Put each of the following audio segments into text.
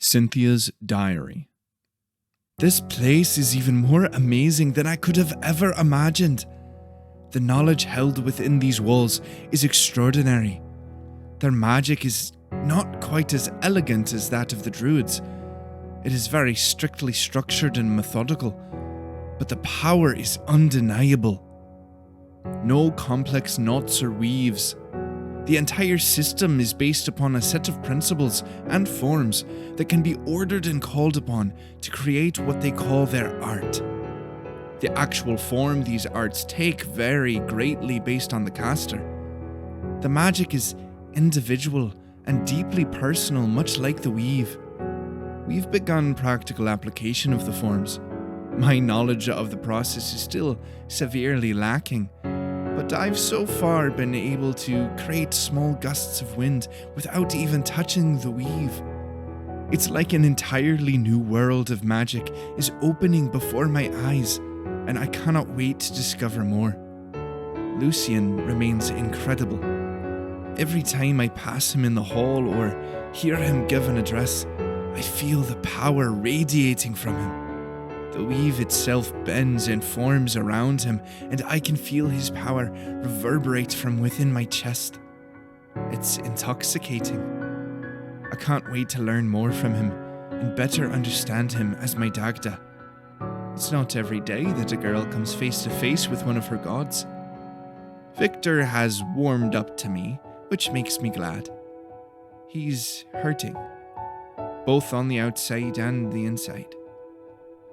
Cynthia's diary. This place is even more amazing than I could have ever imagined. The knowledge held within these walls is extraordinary. Their magic is not quite as elegant as that of the druids. It is very strictly structured and methodical, but the power is undeniable. No complex knots or weaves. The entire system is based upon a set of principles and forms that can be ordered and called upon to create what they call their art. The actual form these arts take vary greatly based on the caster. The magic is individual and deeply personal, much like the weave. We've begun practical application of the forms. My knowledge of the process is still severely lacking, but I've so far been able to create small gusts of wind without even touching the weave. It's like an entirely new world of magic is opening before my eyes, and I cannot wait to discover more. Lucien remains incredible. Every time I pass him in the hall or hear him give an address, I feel the power radiating from him. The weave itself bends and forms around him, and I can feel his power reverberate from within my chest. It's intoxicating. I can't wait to learn more from him and better understand him as my Dagda. It's not every day that a girl comes face to face with one of her gods. Victor has warmed up to me, which makes me glad. He's hurting, both on the outside and the inside.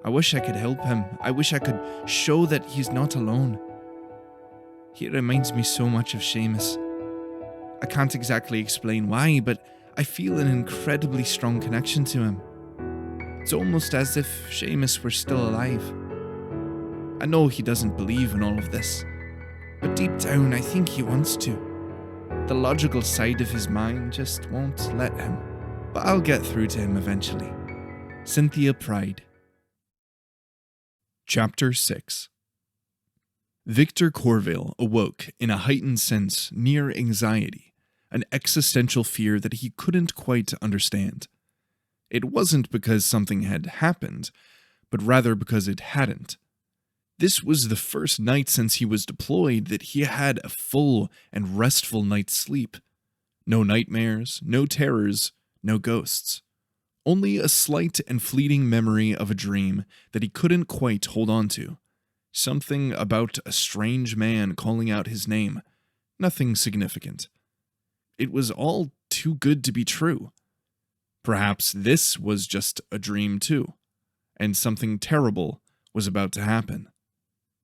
I wish I could help him. I wish I could show that he's not alone. He reminds me so much of Seamus. I can't exactly explain why, but I feel an incredibly strong connection to him. It's almost as if Seamus were still alive. I know he doesn't believe in all of this, but deep down I think he wants to. The logical side of his mind just won't let him, but I'll get through to him eventually. Cynthia Pride. Chapter 6. Victor Corveil awoke in a heightened sense near anxiety, an existential fear that he couldn't quite understand. It wasn't because something had happened, but rather because it hadn't. This was the first night since he was deployed that he had a full and restful night's sleep. No nightmares, no terrors, no ghosts. Only a slight and fleeting memory of a dream that he couldn't quite hold on to. Something about a strange man calling out his name. Nothing significant. It was all too good to be true. Perhaps this was just a dream too, and something terrible was about to happen.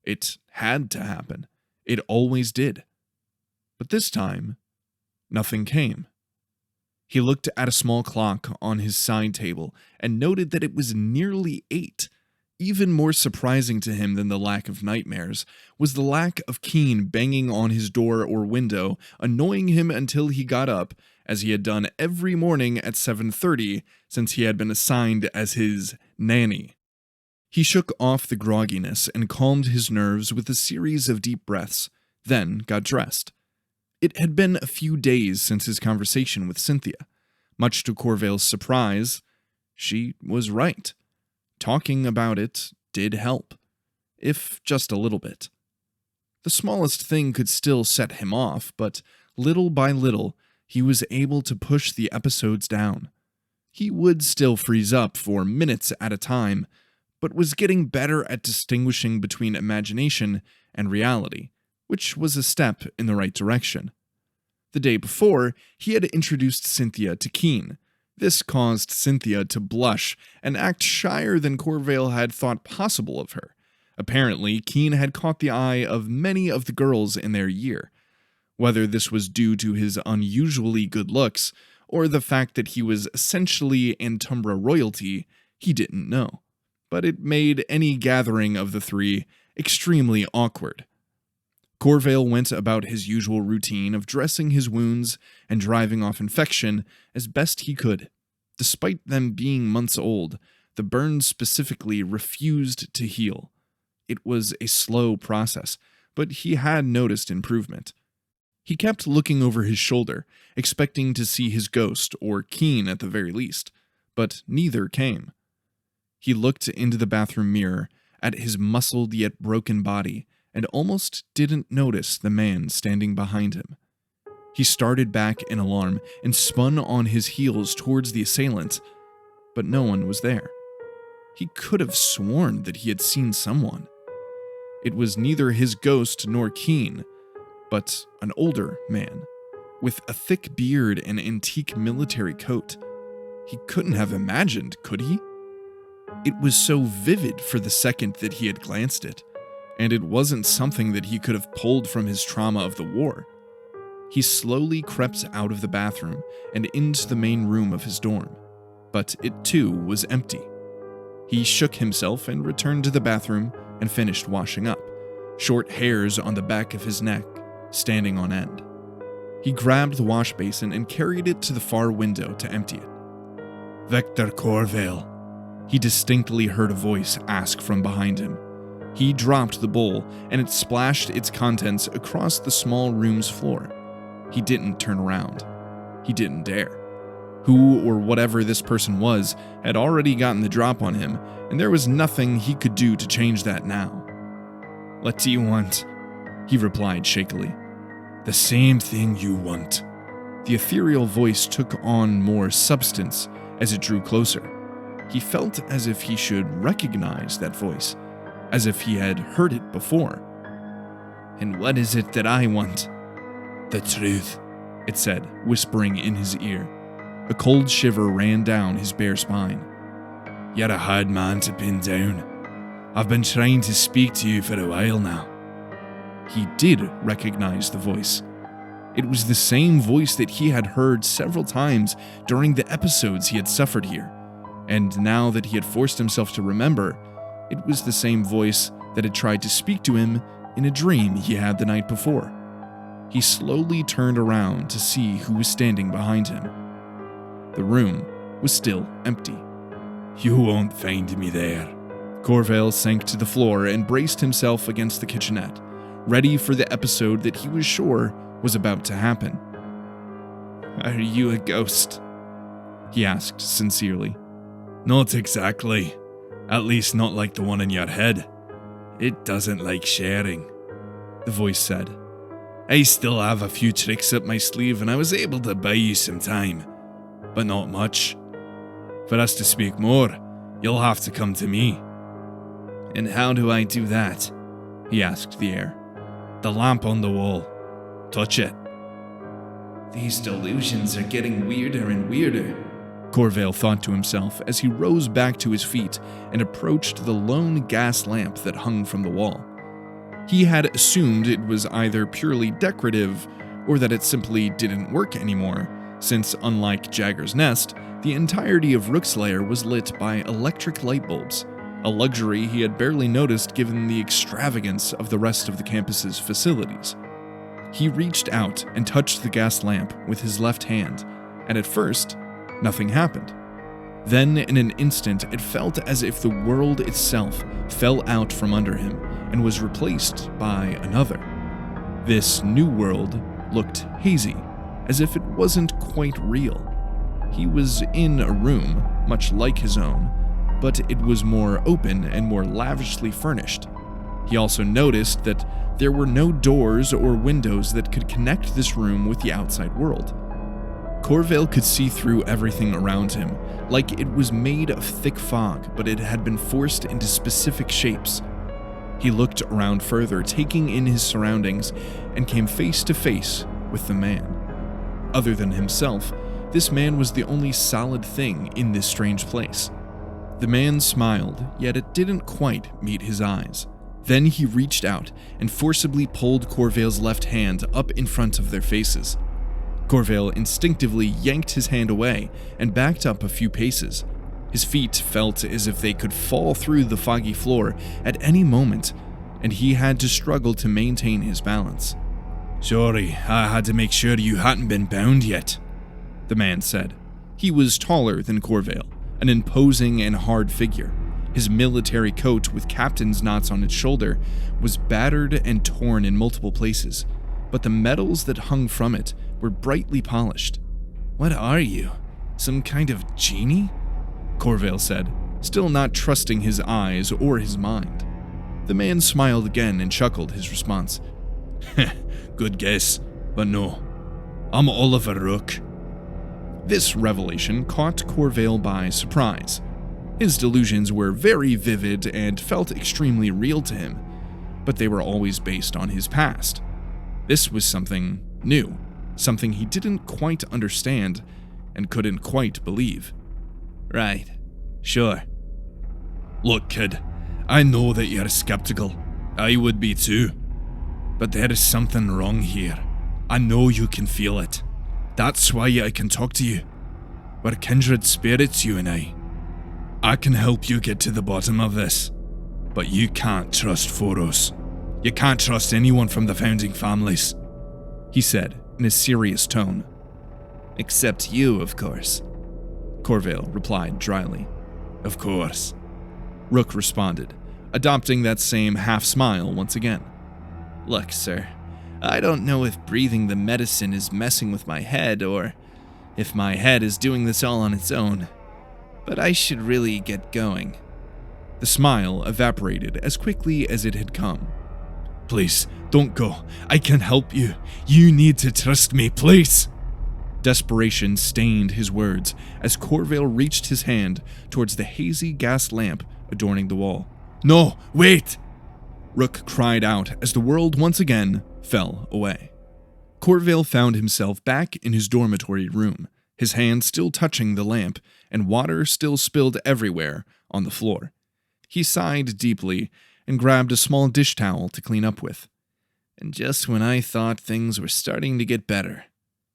It had to happen. It always did. But this time, nothing came. He looked at a small clock on his side table and noted that it was nearly 8. Even more surprising to him than the lack of nightmares was the lack of Keen banging on his door or window, annoying him until he got up, as he had done every morning at 7:30 since he had been assigned as his nanny. He shook off the grogginess and calmed his nerves with a series of deep breaths, then got dressed. It had been a few days since his conversation with Cynthia. Much to Corveil's surprise, she was right. Talking about it did help, if just a little bit. The smallest thing could still set him off, but little by little, he was able to push the episodes down. He would still freeze up for minutes at a time, but was getting better at distinguishing between imagination and reality, which was a step in the right direction. The day before, he had introduced Cynthia to Keen. This caused Cynthia to blush and act shyer than Corveil had thought possible of her. Apparently, Keen had caught the eye of many of the girls in their year. Whether this was due to his unusually good looks, or the fact that he was essentially Antumbra royalty, he didn't know. But it made any gathering of the three extremely awkward. Corveil went about his usual routine of dressing his wounds and driving off infection as best he could. Despite them being months old, the burns specifically refused to heal. It was a slow process, but he had noticed improvement. He kept looking over his shoulder, expecting to see his ghost, or Keen at the very least, but neither came. He looked into the bathroom mirror at his muscled yet broken body and almost didn't notice the man standing behind him. He started back in alarm and spun on his heels towards the assailant, but no one was there. He could have sworn that he had seen someone. It was neither his ghost nor Keen, but an older man, with a thick beard and antique military coat. He couldn't have imagined, could he? It was so vivid for the second that he had glanced it, and it wasn't something that he could have pulled from his trauma of the war. He slowly crept out of the bathroom and into the main room of his dorm, but it too was empty. He shook himself and returned to the bathroom and finished washing up, short hairs on the back of his neck standing on end. He grabbed the wash basin and carried it to the far window to empty it. "Victor Corveil," he distinctly heard a voice ask from behind him. He dropped the bowl and it splashed its contents across the small room's floor. He didn't turn around. He didn't dare. Who or whatever this person was had already gotten the drop on him, and there was nothing he could do to change that now. "What do you want?" he replied shakily. "The same thing you want." The ethereal voice took on more substance as it drew closer. He felt as if he should recognize that voice, as if he had heard it before. "And what is it that I want?" "The truth," it said, whispering in his ear. A cold shiver ran down his bare spine. "You're a hard man to pin down. I've been trying to speak to you for a while now." He did recognize the voice. It was the same voice that he had heard several times during the episodes he had suffered here, and now that he had forced himself to remember, it was the same voice that had tried to speak to him in a dream he had the night before. He slowly turned around to see who was standing behind him. The room was still empty. "You won't find me there." Corveil sank to the floor and braced himself against the kitchenette, ready for the episode that he was sure was about to happen. "Are you a ghost?" he asked sincerely. "Not exactly. At least not like the one in your head. It doesn't like sharing," the voice said. "I still have a few tricks up my sleeve and I was able to buy you some time, but not much. For us to speak more, you'll have to come to me." "And how do I do that?" he asked the air. "The lamp on the wall. Touch it." "These delusions are getting weirder and weirder," Corveil thought to himself as he rose back to his feet and approached the lone gas lamp that hung from the wall. He had assumed it was either purely decorative or that it simply didn't work anymore, since unlike Jagger's Nest, the entirety of Rookslayer was lit by electric light bulbs, a luxury he had barely noticed given the extravagance of the rest of the campus's facilities. He reached out and touched the gas lamp with his left hand, and at first, nothing happened. Then, in an instant, it felt as if the world itself fell out from under him and was replaced by another. This new world looked hazy, as if it wasn't quite real. He was in a room, much like his own, but it was more open and more lavishly furnished. He also noticed that there were no doors or windows that could connect this room with the outside world. Corveil could see through everything around him, like it was made of thick fog, but it had been forced into specific shapes. He looked around further, taking in his surroundings, and came face to face with the man. Other than himself, this man was the only solid thing in this strange place. The man smiled, yet it didn't quite meet his eyes. Then he reached out and forcibly pulled Corveil's left hand up in front of their faces. Corveil instinctively yanked his hand away and backed up a few paces. His feet felt as if they could fall through the foggy floor at any moment, and he had to struggle to maintain his balance. "Sorry, I had to make sure you hadn't been bound yet," the man said. He was taller than Corveil, an imposing and hard figure. His military coat with captain's knots on its shoulder was battered and torn in multiple places, but the metals that hung from it were brightly polished. "What are you? Some kind of genie?" Corveil said, still not trusting his eyes or his mind. The man smiled again and chuckled his response. Good guess, but no. I'm Oliver Rook. This revelation caught Corveil by surprise. His delusions were very vivid and felt extremely real to him, but they were always based on his past. This was something new, something he didn't quite understand and couldn't quite believe. Right, sure. Look, kid, I know that you're skeptical. I would be too. But there is something wrong here. I know you can feel it. That's why I can talk to you. We're kindred spirits, you and I. I can help you get to the bottom of this. But you can't trust Foros. You can't trust anyone from the founding families, he said in a serious tone. Except you, of course, Corveil replied dryly. Of course, Rook responded, adopting that same half-smile once again. Look, sir, I don't know if breathing the medicine is messing with my head or if my head is doing this all on its own, but I should really get going. The smile evaporated as quickly as it had come. Please, don't go. I can help you. You need to trust me, please. Desperation stained his words as Corveil reached his hand towards the hazy gas lamp adorning the wall. No, wait! Rook cried out as the world once again fell away. Corveil found himself back in his dormitory room, his hand still touching the lamp and water still spilled everywhere on the floor. He sighed deeply and grabbed a small dish towel to clean up with. And just when I thought things were starting to get better,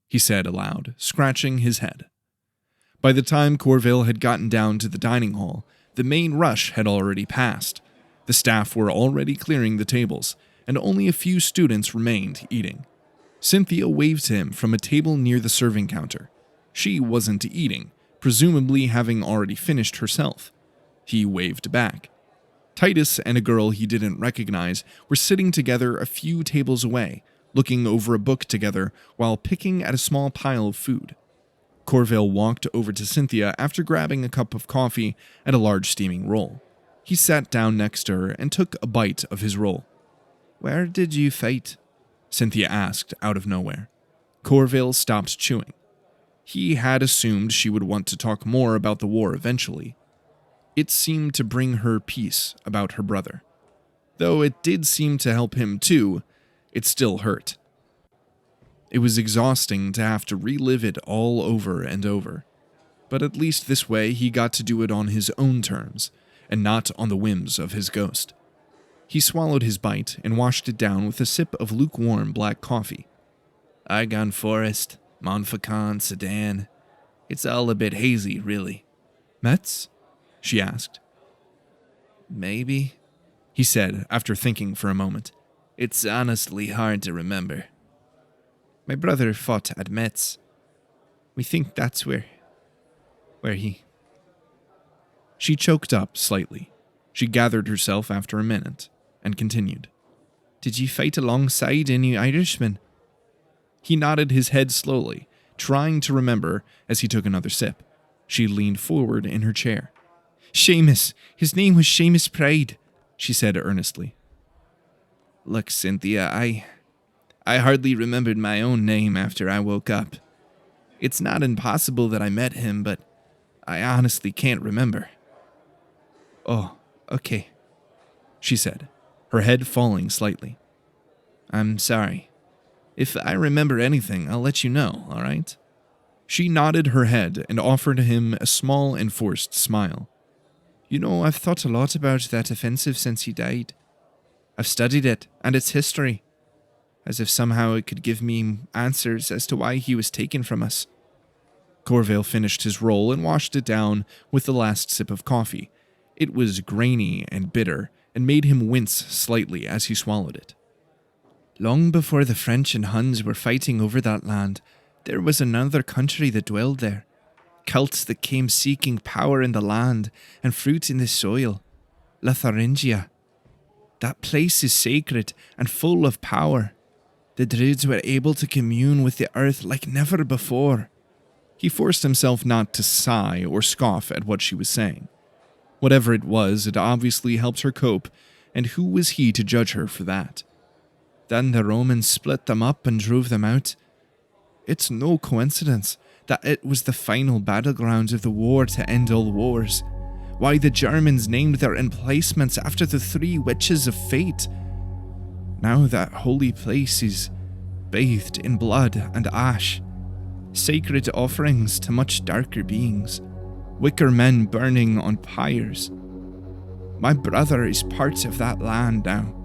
he said aloud, scratching his head. By the time Corveil had gotten down to the dining hall, the main rush had already passed. The staff were already clearing the tables, and only a few students remained eating. Cynthia waved to him from a table near the serving counter. She wasn't eating, presumably having already finished herself. He waved back. Titus and a girl he didn't recognize were sitting together a few tables away, looking over a book together while picking at a small pile of food. Corveil walked over to Cynthia after grabbing a cup of coffee and a large steaming roll. He sat down next to her and took a bite of his roll. Where did you fight? Cynthia asked out of nowhere. Corveil stopped chewing. He had assumed she would want to talk more about the war eventually. It seemed to bring her peace about her brother. Though it did seem to help him too, it still hurt. It was exhausting to have to relive it all over and over. But at least this way he got to do it on his own terms, and not on the whims of his ghost. He swallowed his bite and washed it down with a sip of lukewarm black coffee. Argonne Forest, Montfaucon, Sedan. It's all a bit hazy, really. Metz? She asked. Maybe, he said after thinking for a moment. It's honestly hard to remember. My brother fought at Metz. We think that's where he... She choked up slightly. She gathered herself after a minute and continued. Did you fight alongside any Irishmen? He nodded his head slowly, trying to remember as he took another sip. She leaned forward in her chair. Seamus. His name was Seamus Pride, she said earnestly. Look, Cynthia, I hardly remembered my own name after I woke up. It's not impossible that I met him, but I honestly can't remember. Oh, okay, she said, her head falling slightly. I'm sorry. If I remember anything, I'll let you know, all right? She nodded her head and offered him a small and forced smile. You know, I've thought a lot about that offensive since he died. I've studied it and its history, as if somehow it could give me answers as to why he was taken from us. Corveil finished his roll and washed it down with the last sip of coffee. It was grainy and bitter and made him wince slightly as he swallowed it. Long before the French and Huns were fighting over that land, there was another country that dwelled there. Celts that came seeking power in the land and fruit in the soil. Lotharingia. That place is sacred and full of power. The druids were able to commune with the earth like never before. He forced himself not to sigh or scoff at what she was saying. Whatever it was, it obviously helped her cope, and who was he to judge her for that? Then the Romans split them up and drove them out. It's no coincidence that it was the final battleground of the war to end all wars. Why the Germans named their emplacements after the 3 witches of fate. Now that holy place is bathed in blood and ash. Sacred offerings to much darker beings. Wicker men burning on pyres. My brother is part of that land now.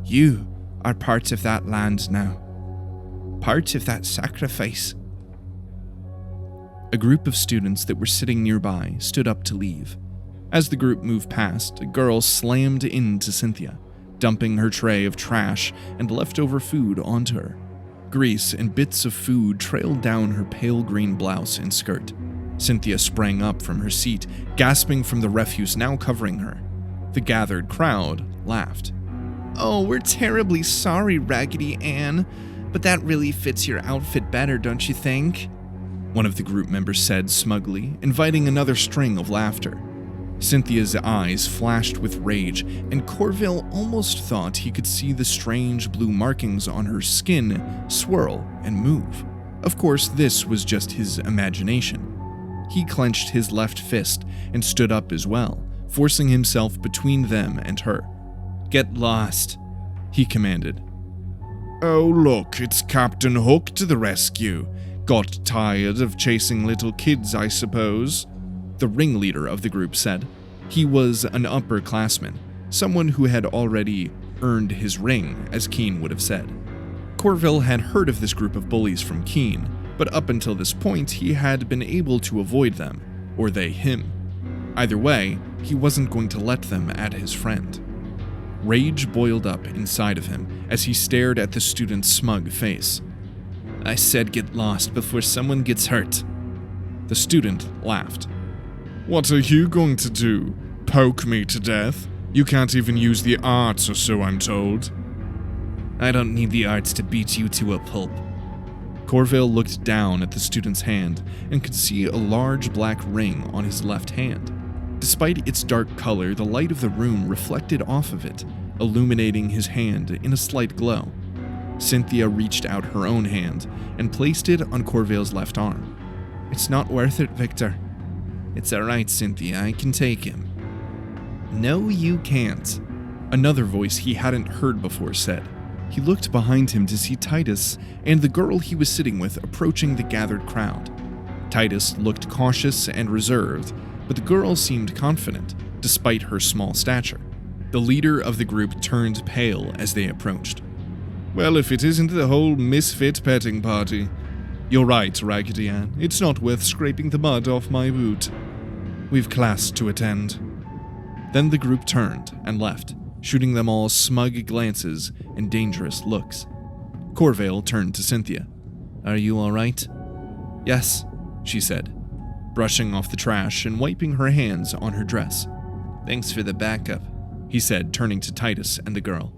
You are part of that land now. Part of that sacrifice. A group of students that were sitting nearby stood up to leave. As the group moved past, a girl slammed into Cynthia, dumping her tray of trash and leftover food onto her. Grease and bits of food trailed down her pale green blouse and skirt. Cynthia sprang up from her seat, gasping from the refuse now covering her. The gathered crowd laughed. "Oh, we're terribly sorry, Raggedy Ann, but that really fits your outfit better, don't you think?" One of the group members said smugly, inviting another string of laughter. Cynthia's eyes flashed with rage, and Corveil almost thought he could see the strange blue markings on her skin swirl and move. Of course, this was just his imagination. He clenched his left fist and stood up as well, forcing himself between them and her. "Get lost," he commanded. "Oh look, it's Captain Hook to the rescue. Got tired of chasing little kids, I suppose," the ringleader of the group said. He was an upperclassman, someone who had already earned his ring, as Keene would have said. Corveil had heard of this group of bullies from Keene, but up until this point he had been able to avoid them, or they him. Either way, he wasn't going to let them at his friend. Rage boiled up inside of him as he stared at the student's smug face. "I said get lost before someone gets hurt." The student laughed. "What are you going to do? Poke me to death? You can't even use the arts or so I'm told." "I don't need the arts to beat you to a pulp." Corveil looked down at the student's hand and could see a large black ring on his left hand. Despite its dark color, the light of the room reflected off of it, illuminating his hand in a slight glow. Cynthia reached out her own hand and placed it on Corveil's left arm. "It's not worth it, Victor." "It's alright, Cynthia, I can take him." "No, you can't," another voice he hadn't heard before said. He looked behind him to see Titus and the girl he was sitting with approaching the gathered crowd. Titus looked cautious and reserved, but the girl seemed confident, despite her small stature. The leader of the group turned pale as they approached. "Well, if it isn't the whole misfit petting party. You're right, Raggedy Ann. It's not worth scraping the mud off my boot. We've class to attend." Then the group turned and left, shooting them all smug glances and dangerous looks. Corveil turned to Cynthia. "Are you all right?" "Yes," she said, brushing off the trash and wiping her hands on her dress. "Thanks for the backup," he said, turning to Titus and the girl.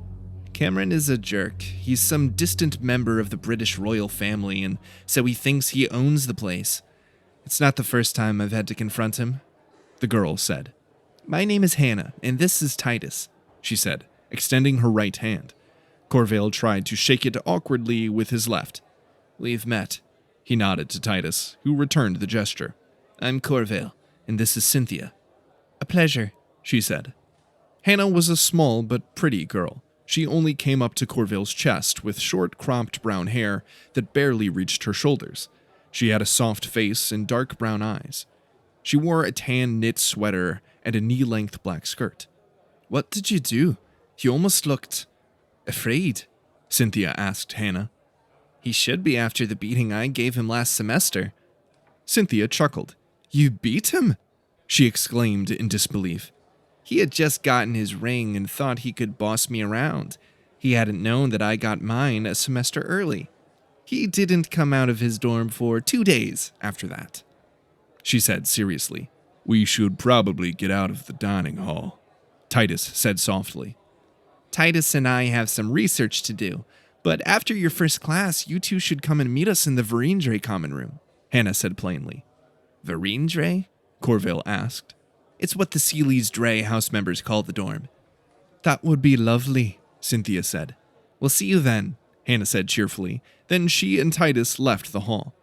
"Cameron is a jerk. He's some distant member of the British royal family, and so he thinks he owns the place. It's not the first time I've had to confront him," the girl said. "My name is Hannah, and this is Titus," she said, extending her right hand. Corveil tried to shake it awkwardly with his left. "We've met," he nodded to Titus, who returned the gesture. "I'm Corveil, and this is Cynthia." "A pleasure," she said. Hannah was a small but pretty girl. She only came up to Corveil's chest with short, cropped brown hair that barely reached her shoulders. She had a soft face and dark brown eyes. She wore a tan knit sweater and a knee-length black skirt. "What did you do? You almost looked afraid," Cynthia asked Hannah. "He should be after the beating I gave him last semester." Cynthia chuckled. "You beat him?" she exclaimed in disbelief. "He had just gotten his ring and thought he could boss me around. He hadn't known that I got mine a semester early. He didn't come out of his dorm for 2 days after that," she said seriously. "We should probably get out of the dining hall," Titus said softly. "Titus and I have some research to do, but after your first class, you two should come and meet us in the Verindre common room," Hannah said plainly. Vereen Dre? Corveil asked. It's what the Seeley's Dre house members call the dorm. That would be lovely, Cynthia said. We'll see you then, Hannah said cheerfully. Then she and Titus left the hall.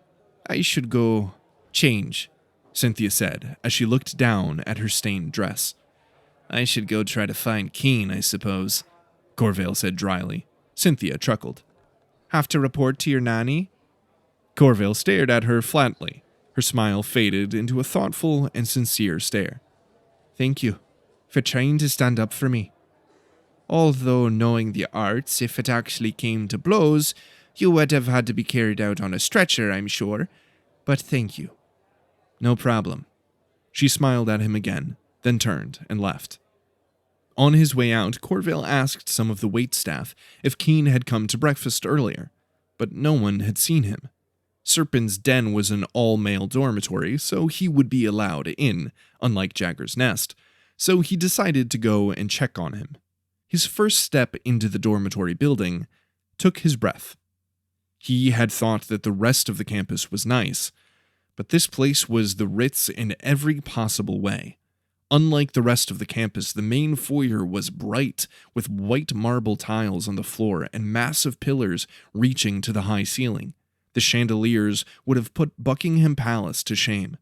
I should go change, Cynthia said as she looked down at her stained dress. I should go try to find Keen, I suppose, Corveil said dryly. Cynthia chuckled. Have to report to your nanny? Corveil stared at her flatly. Her smile faded into a thoughtful and sincere stare. Thank you for trying to stand up for me. Although knowing the arts, if it actually came to blows, you would have had to be carried out on a stretcher, I'm sure. But thank you. No problem. She smiled at him again, then turned and left. On his way out, Corveil asked some of the waitstaff if Keen had come to breakfast earlier, but no one had seen him. Serpent's Den was an all-male dormitory, so he would be allowed in, unlike Jagger's Nest, so he decided to go and check on him. His first step into the dormitory building took his breath. He had thought that the rest of the campus was nice, but this place was the Ritz in every possible way. Unlike the rest of the campus, the main foyer was bright, with white marble tiles on the floor and massive pillars reaching to the high ceiling. The chandeliers would have put Buckingham Palace to shame.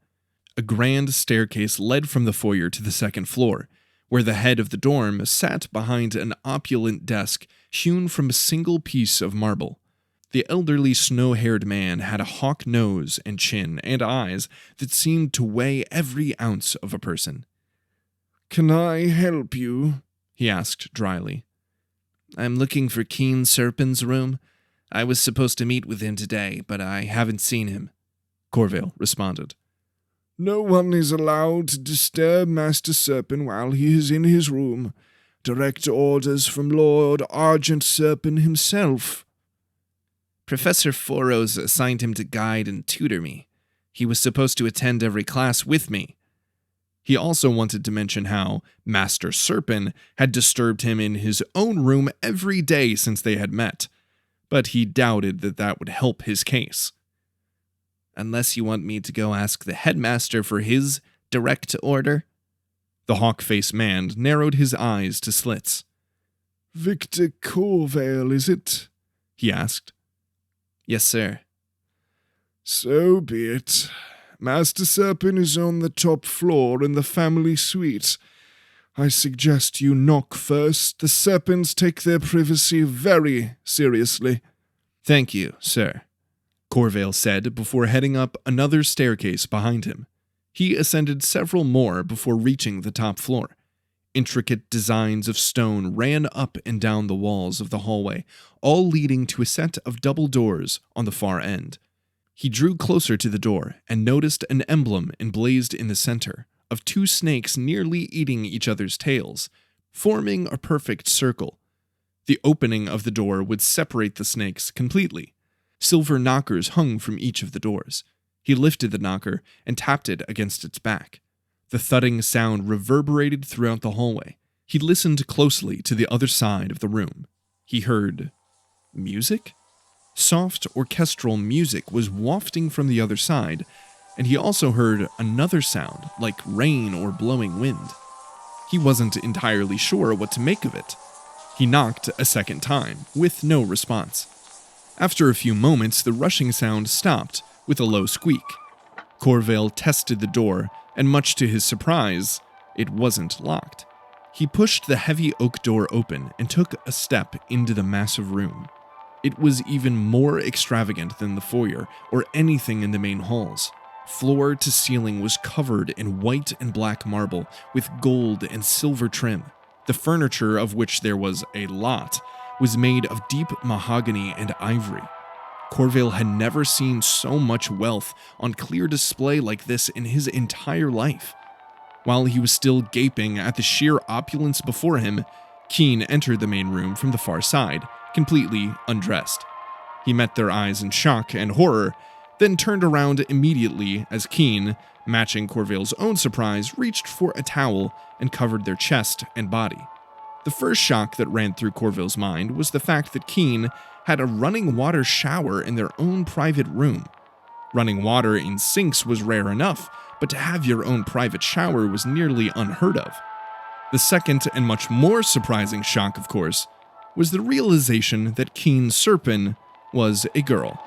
A grand staircase led from the foyer to the second floor, where the head of the dorm sat behind an opulent desk hewn from a single piece of marble. The elderly snow-haired man had a hawk nose and chin and eyes that seemed to weigh every ounce of a person. "Can I help you?" he asked dryly. "I'm looking for Keen Serpent's room. I was supposed to meet with him today, but I haven't seen him," Corveil responded. "No one is allowed to disturb Master Serpent while he is in his room. Direct orders from Lord Argent Serpent himself." "Professor Foros assigned him to guide and tutor me. He was supposed to attend every class with me." He also wanted to mention how Master Serpent had disturbed him in his own room every day since they had met, but he doubted that that would help his case. "Unless you want me to go ask the headmaster for his direct order?" The hawk-faced man narrowed his eyes to slits. "Victor Corveil, is it?" he asked. "Yes, sir." "So be it. Master Serpent is on the top floor in the family suite. I suggest you knock first. The Serpents take their privacy very seriously." "Thank you, sir," Corveil said before heading up another staircase behind him. He ascended several more before reaching the top floor. Intricate designs of stone ran up and down the walls of the hallway, all leading to a set of double doors on the far end. He drew closer to the door and noticed an emblem emblazed in the center of two snakes nearly eating each other's tails, forming a perfect circle. The opening of the door would separate the snakes completely. Silver knockers hung from each of the doors. He lifted the knocker and tapped it against its back. The thudding sound reverberated throughout the hallway. He listened closely to the other side of the room. He heard music? Soft orchestral music was wafting from the other side, and he also heard another sound like rain or blowing wind. He wasn't entirely sure what to make of it. He knocked a second time, with no response. After a few moments, the rushing sound stopped with a low squeak. Corveil tested the door, and much to his surprise, it wasn't locked. He pushed the heavy oak door open and took a step into the massive room. It was even more extravagant than the foyer or anything in the main halls. Floor to ceiling was covered in white and black marble with gold and silver trim. The furniture, of which there was a lot, was made of deep mahogany and ivory. Corveil had never seen so much wealth on clear display like this in his entire life. While he was still gaping at the sheer opulence before him, Keen entered the main room from the far side, completely undressed. He met their eyes in shock and horror, then turned around immediately as Keen, matching Corveil's own surprise, reached for a towel and covered their chest and body. The first shock that ran through Corveil's mind was the fact that Keen had a running water shower in their own private room. Running water in sinks was rare enough, but to have your own private shower was nearly unheard of. The second and much more surprising shock, of course, was the realization that Keen Serpin was a girl.